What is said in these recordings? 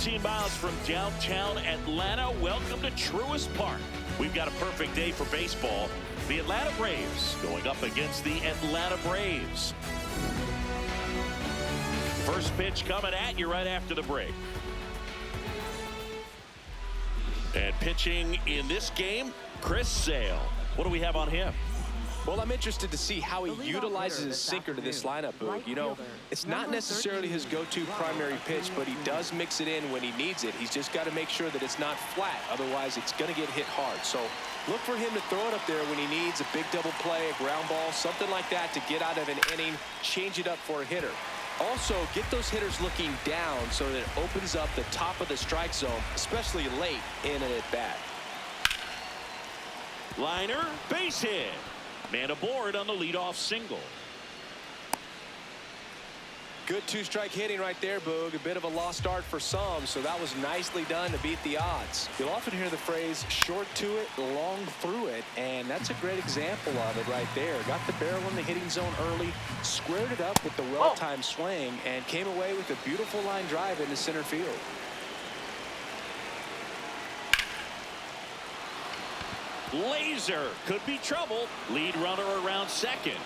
13 miles from downtown Atlanta. Welcome to Truist Park. We've got a perfect day for baseball. The Atlanta Braves going up against the Atlanta Braves. First pitch coming at you right after the break. And pitching in this game, Chris Sale. What do we have on him? Well, I'm interested to see how he utilizes his sinker to this lineup, Boog. You know, it's not necessarily his go-to primary pitch, but he does mix it in when he needs it. He's just got to make sure that it's not flat. Otherwise, it's going to get hit hard. So look for him to throw it up there when he needs a big double play, a ground ball, something like that to get out of an inning, change it up for a hitter. Also, get those hitters looking down so that it opens up the top of the strike zone, especially late in an at-bat. Liner, base hit. Man aboard on the leadoff single. Good two-strike hitting right there, Boog. A bit of a lost art for some, so that was nicely done to beat the odds. You'll often hear the phrase, short to it, long through it, and that's a great example of it right there. Got the barrel in the hitting zone early, squared it up with the well-timed swing, and came away with a beautiful line drive into center field. Laser could be trouble. Lead runner around second.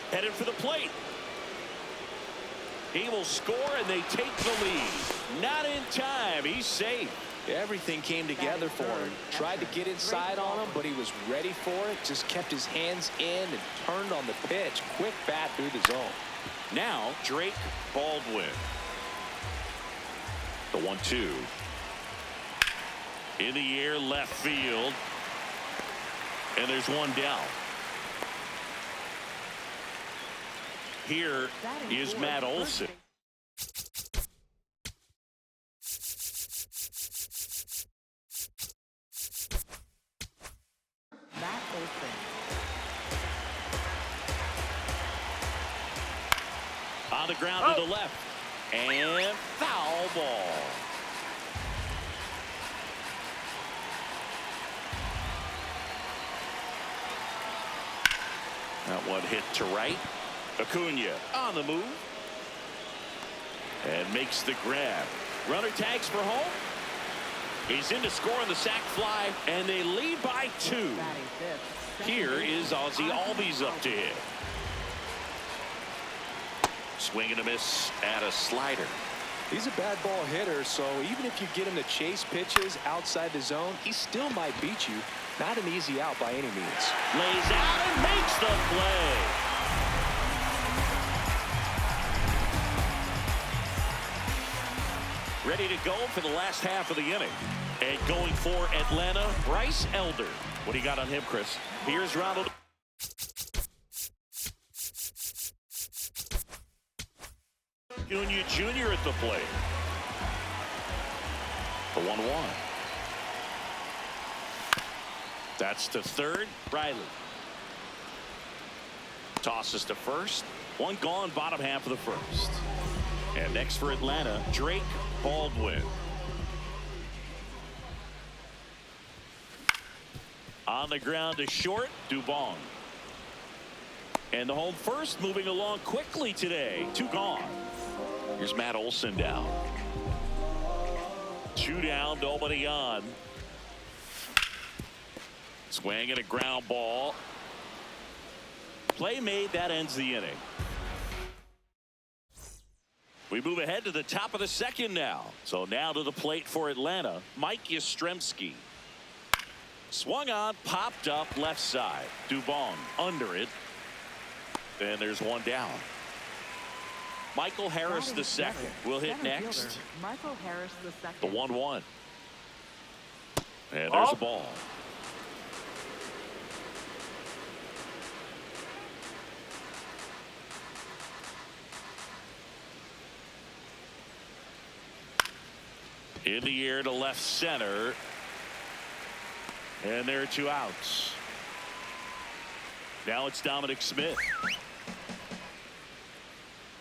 Headed for the plate. He will score and they take the lead. Not in time. He's safe. Everything came together for him. Tried to get inside on him, but he was ready for it. Just kept his hands in and turned on the pitch. Quick bat through the zone. Now Drake Baldwin. The 1-2. In the air, left field. And there's one down. Here is Matt Olson. On the ground to the left. And foul ball. That one hit to right. Acuna on the move. And makes the grab. Runner tags for home. He's in to score on the sac fly. And they lead by 2. Here is Ozzie Albies up to hit. Swing and a miss at a slider. He's a bad ball hitter, so even if you get him to chase pitches outside the zone, he still might beat you. Not an easy out by any means. Lays out and makes the play. Ready to go for the last half of the inning. And going for Atlanta, Bryce Elder. What do you got on him, Chris? Here's Ronald. Acuna Jr. at the plate. The 1-1. That's to third. Riley tosses to first. One gone, bottom half of the first. And next for Atlanta, Drake Baldwin. On the ground to short, Dubon. And the home first moving along quickly today. 2 gone. Here's Matt Olson down. 2 down, nobody on. Swing and a ground ball. Play made, that ends the inning. We move ahead to the top of the second now. So now to the plate for Atlanta, Mike Yastrzemski. Swung on, popped up left side. Dubon under it. And there's one down. Michael Harris the second will hit next. Michael Harris the The second. 1-1. And there's a ball. In the air to left center. And there are 2 outs. Now it's Dominic Smith.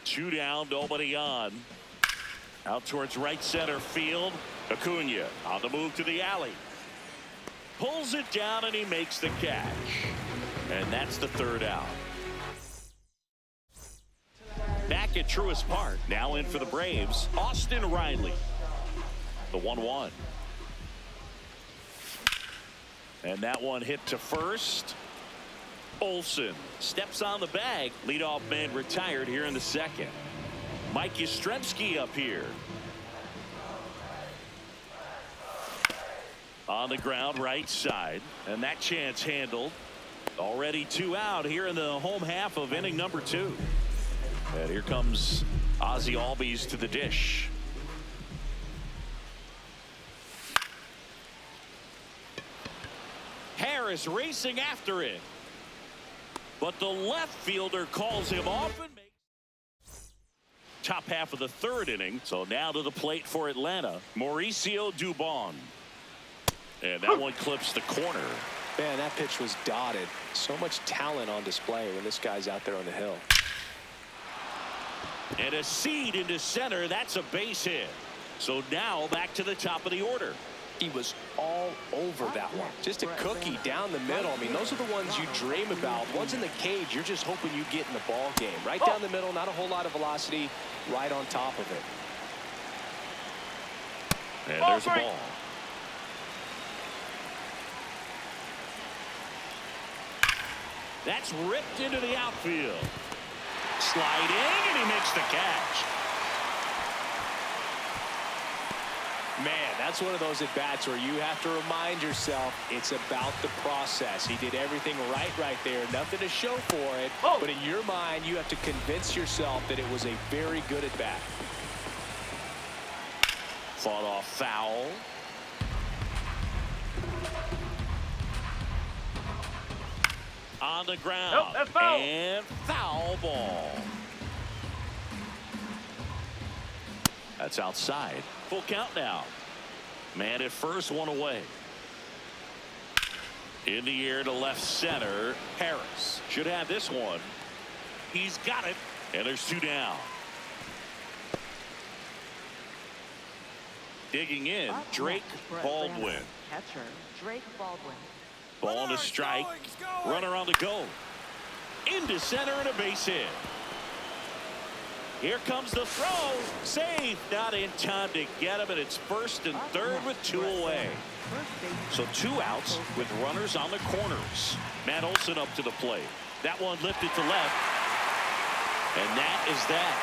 2 down, nobody on. Out towards right center field. Acuna on the move to the alley. Pulls it down and he makes the catch. And that's the 3rd out. Back at Truist Park, now in for the Braves, Austin Riley. The 1-1. And that one hit to first. Olson steps on the bag. Leadoff man retired here in the second. Mike Yastrzemski up here. On the ground, right side. And that chance handled. Already 2 out here in the home half of inning number 2. And here comes Ozzie Albies to the dish. Harris racing after it. But the left fielder calls him off and makes top half of the 3rd inning. So now to the plate for Atlanta, Mauricio Dubon. And that one clips the corner. Man, that pitch was dotted. So much talent on display when this guy's out there on the hill. And a seed into center. That's a base hit. So now back to the top of the order. He was all over that one. Just a cookie down the middle. I mean, those are the ones you dream about. Ones in the cage, you're just hoping you get in the ball game. Right down the middle, not a whole lot of velocity, right on top of it. And there's a ball. That's ripped into the outfield. Sliding, and he makes the catch. Man, that's one of those at-bats where you have to remind yourself it's about the process. He did everything right there. Nothing to show for it. But in your mind, you have to convince yourself that it was a very good at-bat. Fought off foul. On the ground. Nope, that's foul. And foul ball. That's outside. Full count now. Man at first, one away. In the air to left center. Harris should have this one. He's got it. And there's 2 down. Digging in, Drake Baldwin. Catcher, Drake Baldwin. Ball to strike. Runner on the go. Into center and a base hit. Here comes the throw. Save. Not in time to get him, and it's 1st and 3rd with 2 away. So 2 outs with runners on the corners. Matt Olson up to the plate. That one lifted to left. And that is that.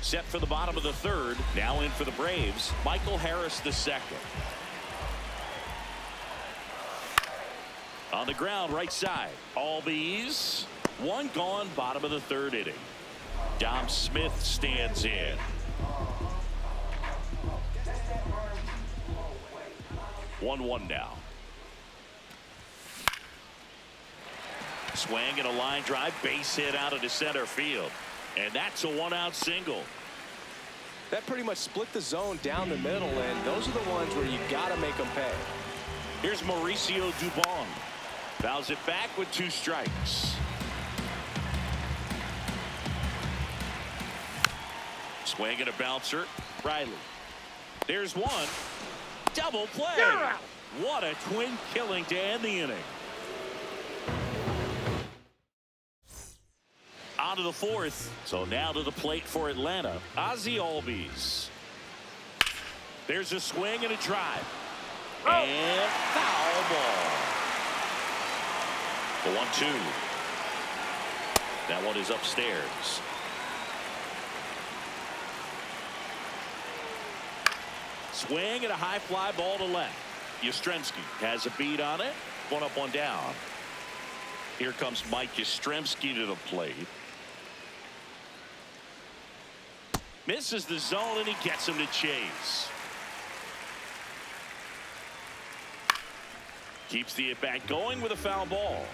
Set for the bottom of the 3rd. Now in for the Braves, Michael Harris II. On the ground, right side. Albies. 1 gone, bottom of the 3rd inning. Dom Smith stands in. One now. Swing and a line drive, base hit out into center field. And that's a 1-out single. That pretty much split the zone down the middle, and those are the ones where you got to make them pay. Here's Mauricio Dubon. Fouls it back with 2 strikes. Swing and a bouncer. Riley. There's one. Double play. What a twin killing to end the inning. On to the 4th. So now to the plate for Atlanta, Ozzie Albies. There's a swing and a drive. And foul ball. The 1-2. That one is upstairs. Swing and a high fly ball to left. Yastrzemski has a beat on it. 1 up, 1 down. Here comes Mike Yastrzemski to the plate. Misses the zone, and he gets him to chase. Keeps the at-bat going with a foul ball.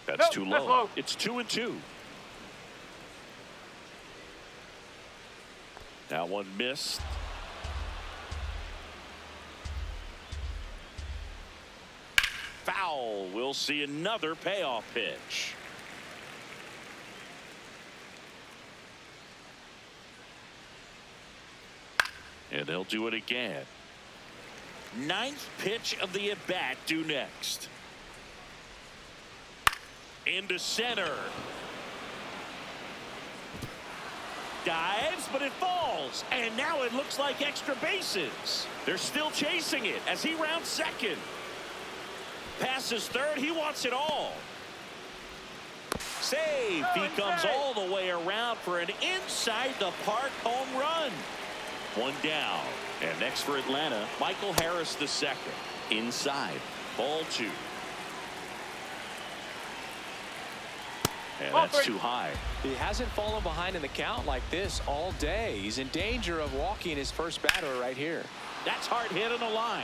That's too low. It's 2-2. That one missed. Foul. We'll see another payoff pitch. And they'll do it again. 9th pitch of the at-bat due next. Into center. Dives, but it falls. And now it looks like extra bases. They're still chasing it as he rounds second. Passes third. He wants it all. Save. He comes all the way around for an inside the park home run. One down. And next for Atlanta, Michael Harris the second. Inside. Ball 2. And that's too high. He hasn't fallen behind in the count like this all day. He's in danger of walking his first batter right here. That's hard hit on the line.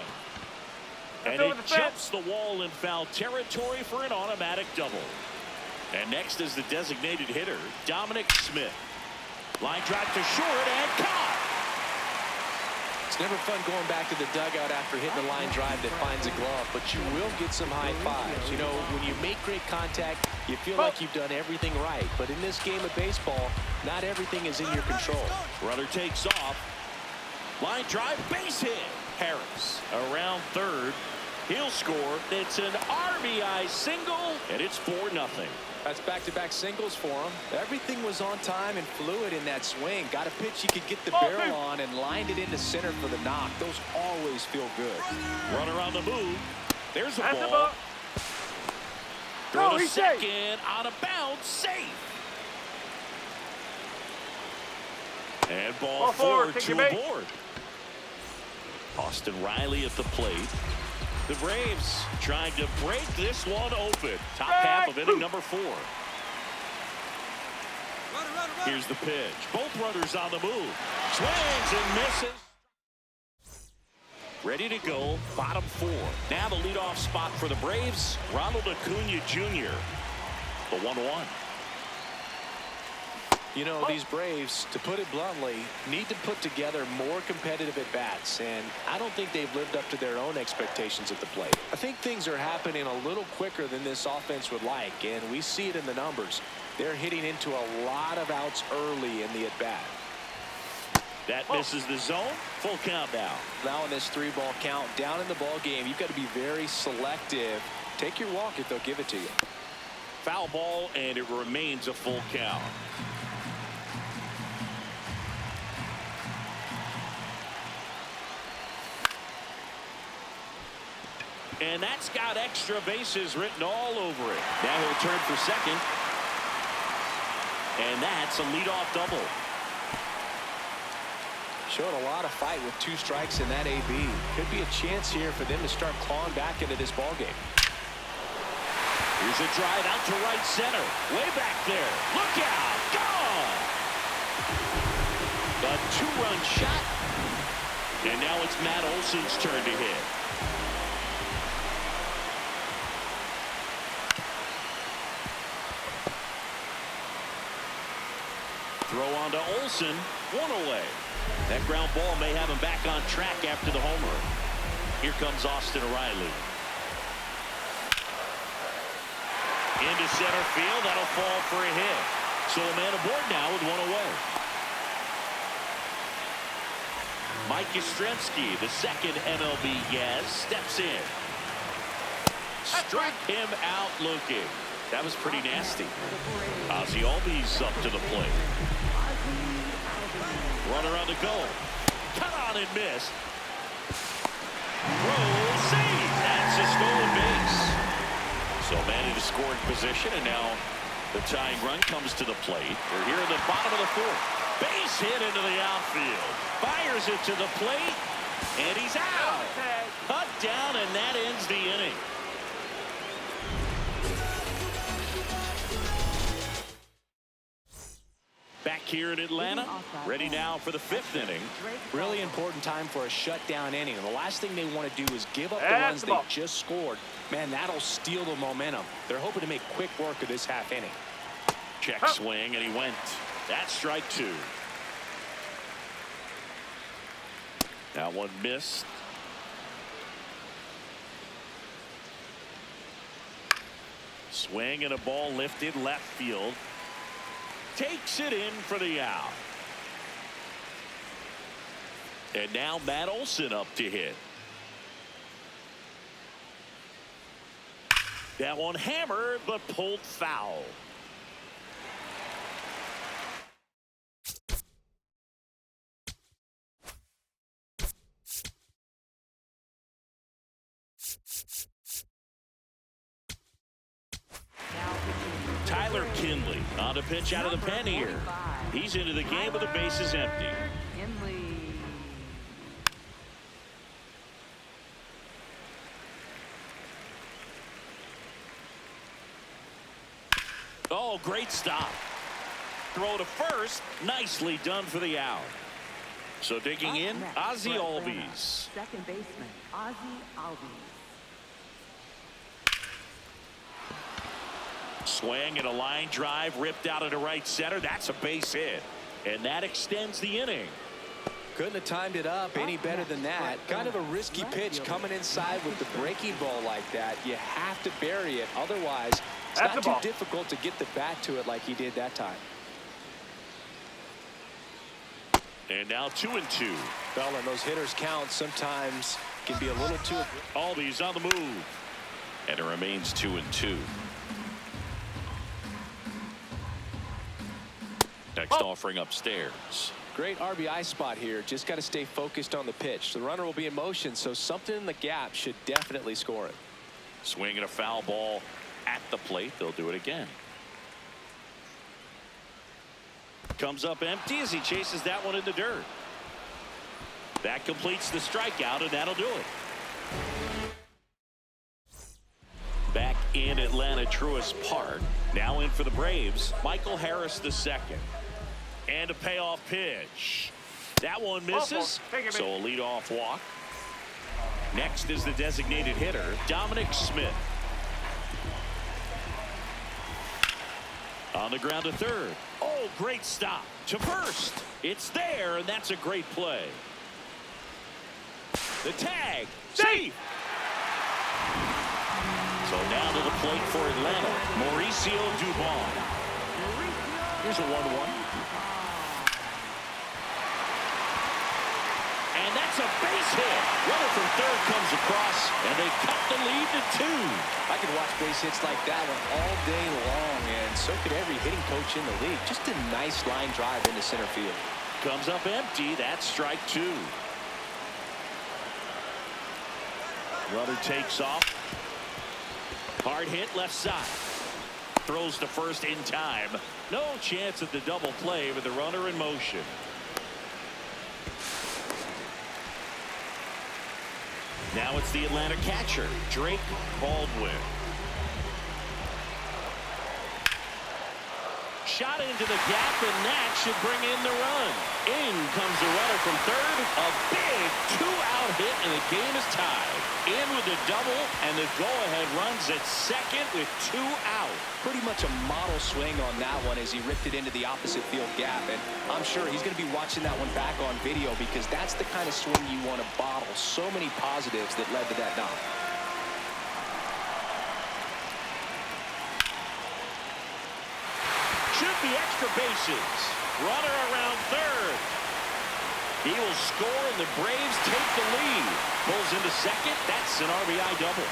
And it jumps the wall in foul territory for an automatic double. And next is the designated hitter, Dominic Smith. Line drive to short and caught. It's never fun going back to the dugout after hitting a line drive that finds a glove, but you will get some high fives. You know, when you make great contact, you feel like you've done everything right. But in this game of baseball, not everything is in your control. Runner takes off. Line drive, base hit. Harris around third. He'll score. It's an RBI single, and it's 4-0. That's back-to-back singles for him. Everything was on time and fluid in that swing. Got a pitch he could get the barrel on and lined it into center for the knock. Those always feel good. Runner on the move. There's a ball. Throw to second, out of bounds, safe. And ball 4, 2 aboard. Austin Riley at the plate. The Braves trying to break this one open. Top half of inning number 4. Here's the pitch. Both runners on the move. Swings and misses. Ready to go. Bottom 4. Now the leadoff spot for the Braves. Ronald Acuna Jr. The 1-1. You know, these Braves, to put it bluntly, need to put together more competitive at-bats, and I don't think they've lived up to their own expectations at the plate. I think things are happening a little quicker than this offense would like, and we see it in the numbers. They're hitting into a lot of outs early in the at-bat. That misses the zone. Full count now. Now in this 3-ball count, down in the ball game, you've got to be very selective. Take your walk if they'll give it to you. Foul ball, and it remains a full count. And that's got extra bases written all over it. Now he'll turn for second. And that's a leadoff double. Showed a lot of fight with 2 strikes in that AB. Could be a chance here for them to start clawing back into this ballgame. Here's a drive out to right center. Way back there. Look out. Gone. A 2-run shot. And now it's Matt Olson's turn to hit. Throw on to Olson. 1 away. That ground ball may have him back on track after the homer. Here comes Austin Riley. Into center field. That'll fall for a hit. So a man aboard now with 1 away. Mike Yastrzemski, the second MLB Yaz, steps in. Struck him out looking. That was pretty nasty. Ozzie Albies up to the plate. Runner on the go. Cut on and missed. Throw, save. That's a stolen base. So man in a scoring position, and now the tying run comes to the plate. We're here in the bottom of the 4th. Base hit into the outfield. Fires it to the plate, and he's out. Cut down, and that ends the inning. Back here in Atlanta, ready now for the 5th inning. Really important time for a shutdown inning. The last thing they want to do is give up the runs they just scored. Man, that'll steal the momentum. They're hoping to make quick work of this half inning. Check swing, and he went. That's strike 2. That one missed. Swing and a ball lifted left field. Takes it in for the out. And now Matt Olson up to hit. That one hammered, but pulled foul. Tyler Kinley on the pitch out of the pen here. He's into the game with the bases empty. Oh, great stop. Throw to first. Nicely done for the out. So digging in, Ozzie Albies. Second baseman, Ozzie Albies. Swing and a line drive ripped out into right center. That's a base hit. And that extends the inning. Couldn't have timed it up any better than that. Kind of a risky pitch coming inside with the breaking ball like that. You have to bury it. Otherwise, it's not too difficult to get the bat to it like he did that time. And now 2-2. Well, and those hitters count sometimes can be a little too. Albies on the move. And it remains 2-2. Next offering upstairs. Great RBI spot here. Just got to stay focused on the pitch. The runner will be in motion, so something in the gap should definitely score it. Swing and a foul ball at the plate. They'll do it again. Comes up empty as he chases that one in the dirt. That completes the strikeout, and that'll do it. Back in Atlanta Truist Park. Now in for the Braves, Michael Harris II. And a payoff pitch. That one misses, so a leadoff walk. Next is the designated hitter, Dominic Smith. On the ground to third. Oh, great stop. To first. It's there, and that's a great play. The tag. Safe. So now to the plate for Atlanta, Mauricio Dubon. Here's a 1-1. And that's a base hit. Runner from third comes across, and they cut the lead to 2. I could watch base hits like that one all day long, and so could every hitting coach in the league. Just a nice line drive into center field. Comes up empty. That's strike 2. Runner takes off. Hard hit left side. Throws to first in time. No chance at the double play with the runner in motion. Now it's the Atlanta catcher, Drake Baldwin. Shot into the gap, and that should bring in the run. In comes the runner from third. A big 2-out hit, and the game is tied. In with the double, and the go-ahead runs at second with 2 out. Pretty much a model swing on that one as he ripped it into the opposite field gap, and I'm sure he's going to be watching that one back on video because that's the kind of swing you want to bottle. So many positives that led to that knock. Should be extra bases. Runner around third. He will score, and the Braves take the lead. Pulls into second. That's an RBI double.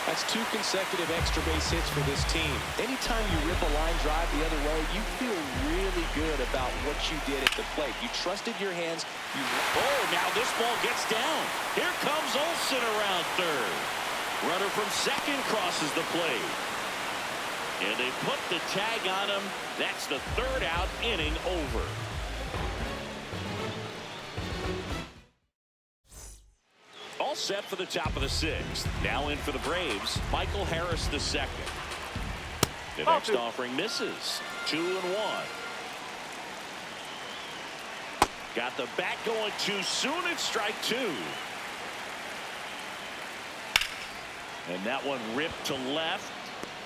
That's 2 consecutive extra base hits for this team. Anytime you rip a line drive the other way, you feel really good about what you did at the plate. You trusted your hands. Oh, now this ball gets down. Here comes Olsen around third. Runner from second crosses the plate. And they put the tag on him. That's the 3rd out, inning over. All set for the top of the 6th. Now in for the Braves, Michael Harris II. The next offering misses. 2-1. Got the bat going too soon. It's strike 2. And that one ripped to left.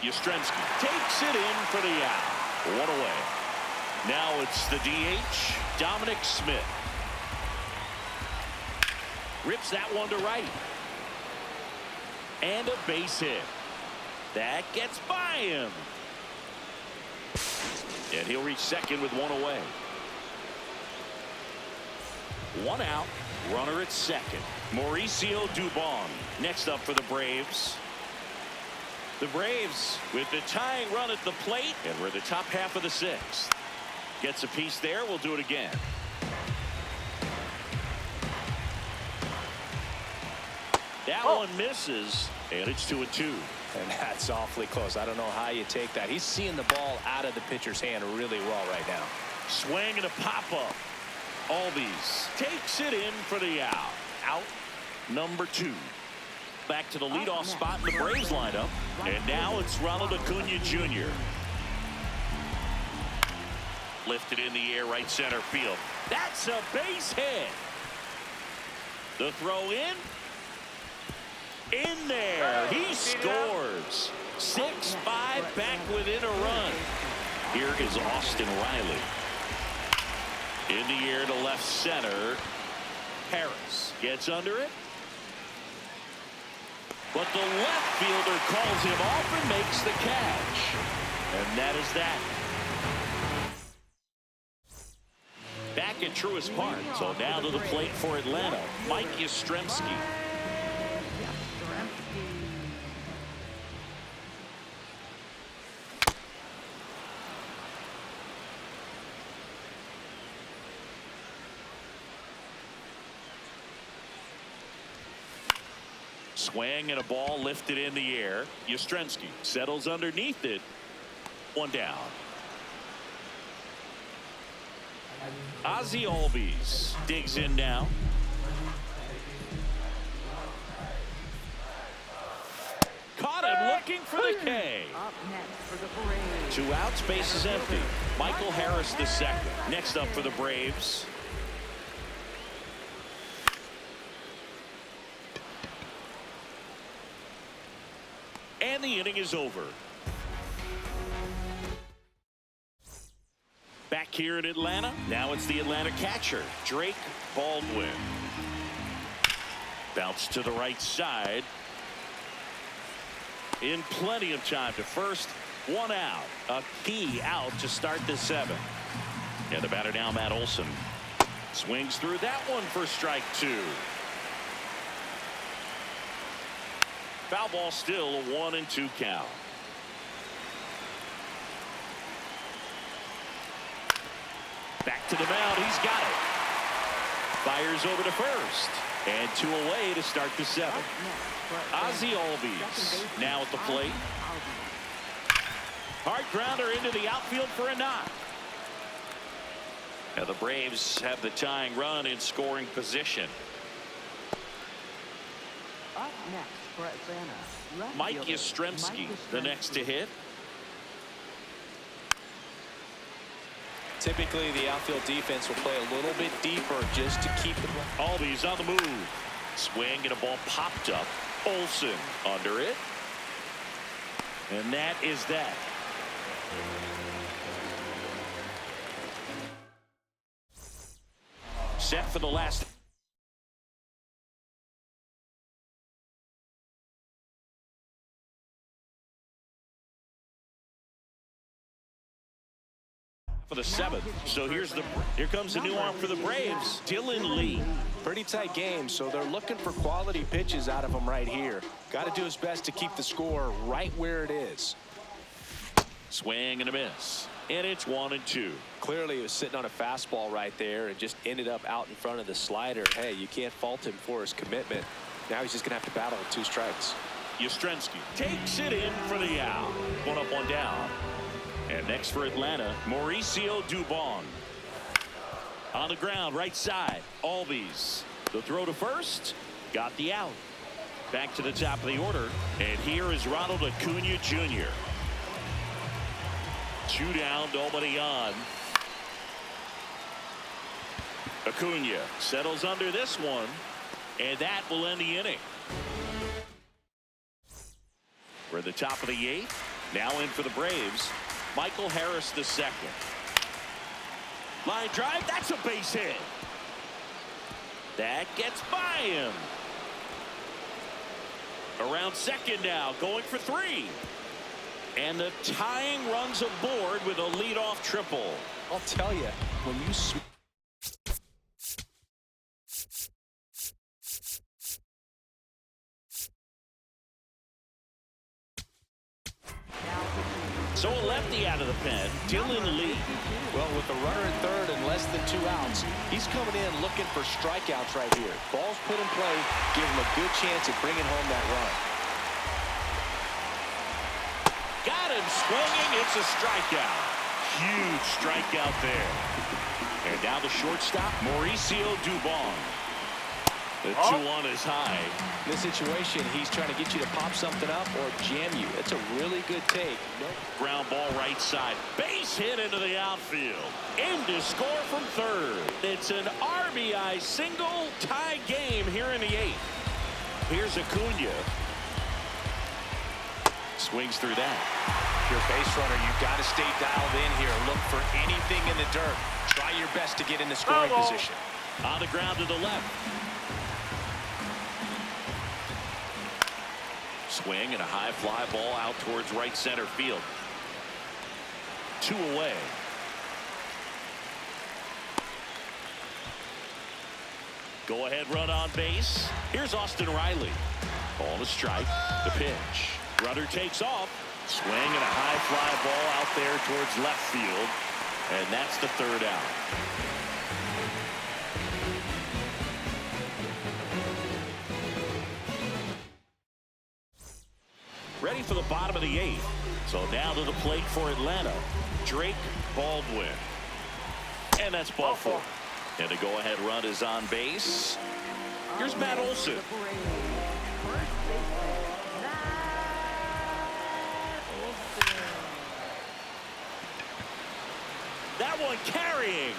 Yastrzemski takes it in for the out. 1 away. Now it's the DH, Dominic Smith. Rips that one to right. And a base hit. That gets by him. And he'll reach second with 1 away. 1 out. Runner at second. Mauricio Dubon next up for the Braves. The Braves with the tying run at the plate, and we're the top half of the sixth. Gets a piece there. We'll do it again. That one misses, and it's 2-2. And that's awfully close. I don't know how you take that. He's seeing the ball out of the pitcher's hand really well right now. Swing and a pop-up. Albies takes it in for the out. Out number 2. Back to the leadoff spot in the Braves lineup. And now it's Ronald Acuna Jr. Lifted in the air, right center field. That's a base hit. The throw in. In there. He scores. 6-5 back within a run. Here is Austin Riley. In the air to left center. Harris gets under it. But the left fielder calls him off and makes the catch. And that is that. Back at Truist Park. So now to the plate for Atlanta, Mike Yastrzemski. Swing and a ball lifted in the air. Yastrzemski settles underneath it. One down. Ozzie Albies digs in now. Caught him looking for the K. Up next for the Braves. 2 outs, base is empty. Michael Harris the second. Next up for the Braves. And the inning is over. Back here in Atlanta, now it's the Atlanta catcher, Drake Baldwin. Bounce to the right side. In plenty of time to first. 1 out. A key out to start the 7th. And the batter now, Matt Olson. Swings through that one for strike 2. Foul ball, still a 1-2 count. Back to the mound. He's got it. Fires over to first. And 2 away to start the 7th. Ozzie Albies now at the plate. Hard grounder into the outfield for a knock. Now the Braves have the tying run in scoring position. Up next for Atlanta, left Mike fielder, Yastrzemski, Mike the next to hit. Typically, the outfield defense will play a little bit deeper just to keep the ball. Albies on the move. Swing and a ball popped up. Olson under it. And that is that. Set for the last. For the 7th. So here comes the new arm for the Braves, Dylan Lee. Pretty tight game, so they're looking for quality pitches out of him right here. Got to do his best to keep the score right where it is. Swing and a miss. And it's 1-2. Clearly, he was sitting on a fastball right there and just ended up out in front of the slider. Hey, you can't fault him for his commitment. Now he's just going to have to battle with 2 strikes. Yastrzemski takes it in for the out. 1 up, 1 down. And next for Atlanta, Mauricio Dubon. On the ground, right side, Albies. The throw to first, got the out. Back to the top of the order, and here is Ronald Acuna Jr. 2 down, nobody on. Acuna settles under this one, and that will end the inning. We're at the top of the 8th. Now in for the Braves, Michael Harris the second. Line drive, that's a base hit. That gets by him. Around second now, going for 3. And the tying runs aboard with a leadoff triple. I'll tell you, when you So a lefty out of the pen, Dylan Lee. Well, with the runner at third and less than 2 outs, he's coming in looking for strikeouts right here. Ball's put in play, give him a good chance at bringing home that run. Got him swinging. It's a strikeout. Huge strikeout there. And now the shortstop, Mauricio Dubon. The 2-1 is high. In this situation, he's trying to get you to pop something up or jam you. That's a really good take. Ground ball right side. Base hit into the outfield. In to score from third. It's an RBI single, tie game here in the 8th. Here's Acuna. Swings through that. If you're a base runner, you've got to stay dialed in here. Look for anything in the dirt. Try your best to get in the scoring position. On the ground to the left. Swing and a high fly ball out towards right center field. 2 away. Go ahead run on base. Here's Austin Riley. Ball to strike. The pitch. Runner takes off. Swing and a high fly ball out there towards left field. And that's the 3rd out. Ready for the bottom of the 8th. So now to the plate for Atlanta, Drake Baldwin. And that's ball 4. And the go-ahead run is on base. Here's Matt Olson. That one carrying.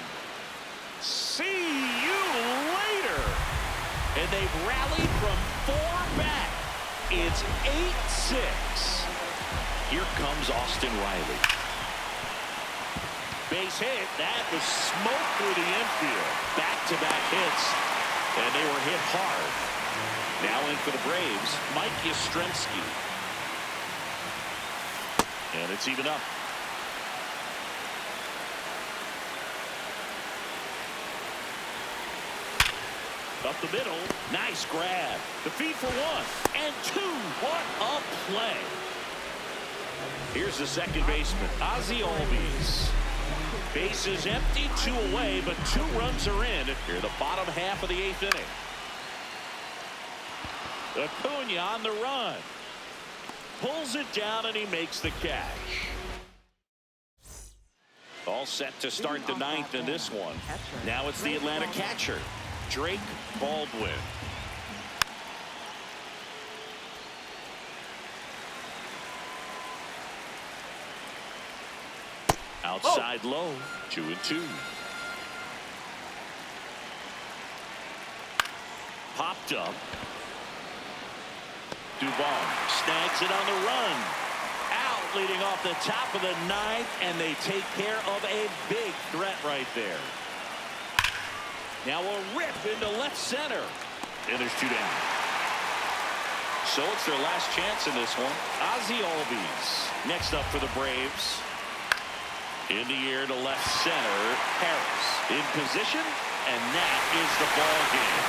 See you later. And they've rallied from 4 back. It's 8-6. Here comes Austin Riley. Base hit. That was smoke through the infield. Back-to-back hits. And they were hit hard. Now in for the Braves, Mike Yastrzemski. And it's even up. Up the middle. Nice grab. The feed for 1 and 2. What a play. Here's the second baseman, Ozzie Albies. Base is empty, 2 away, but 2 runs are in here the bottom half of the 8th inning. Acuna on the run. Pulls it down and he makes the catch. All set to start the 9th in this one. Now it's the Atlanta catcher, Drake Baldwin. Outside low, 2-2. Popped up. Dubon snags it on the run. Out leading off the top of the 9th, and they take care of a big threat right there. Now a rip into left center. And there's 2 down. So it's their last chance in this one. Ozzie Albies next up for the Braves. In the air to left center. Harris in position, and that is the ball game.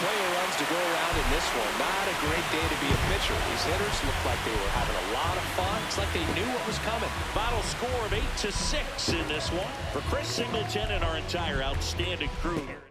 Plenty of runs to go around in this one. Not a great day to be a pitcher. These hitters look like they were having a lot of fun. It's like they knew what was coming. Final score of 8-6 in this one. For Chris Singleton and our entire outstanding crew here.